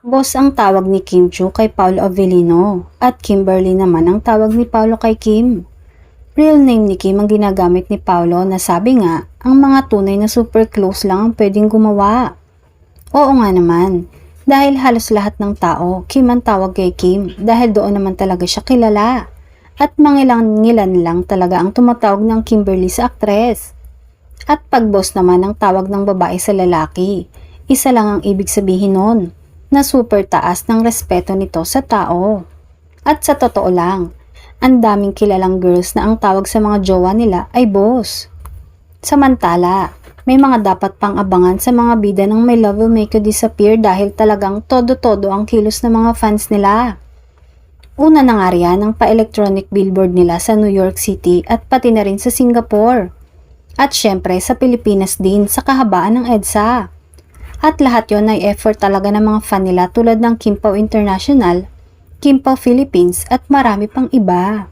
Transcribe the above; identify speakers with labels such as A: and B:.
A: Boss ang tawag ni Kim Chiu kay Paolo Avellino at Kimberly naman ang tawag ni Paolo kay Kim. Real name ni Kim ang ginagamit ni Paolo na sabi nga, ang mga tunay na super close lang ang pwedeng gumawa. Oo nga naman, dahil halos lahat ng tao, Kim ang tawag kay Kim dahil doon naman talaga siya kilala. At mangilang-ngilan lang talaga ang tumatawag ng Kimberly sa aktres. At pag boss naman ang tawag ng babae sa lalaki, isa lang ang ibig sabihin nun, na super taas ng respeto nito sa tao. At sa totoo lang, ang daming kilalang girls na ang tawag sa mga jowa nila ay boss. Samantala, may mga dapat pang abangan sa mga bida ng My Love Will Make You Disappear dahil talagang todo-todo ang kilos ng mga fans nila. Una na nga riyan ang pa-electronic billboard nila sa New York City at pati na rin sa Singapore. At syempre sa Pilipinas din sa kahabaan ng EDSA. At lahat yon ay effort talaga ng mga fan nila tulad ng Kim Pao International, Kim Pao Philippines at marami pang iba.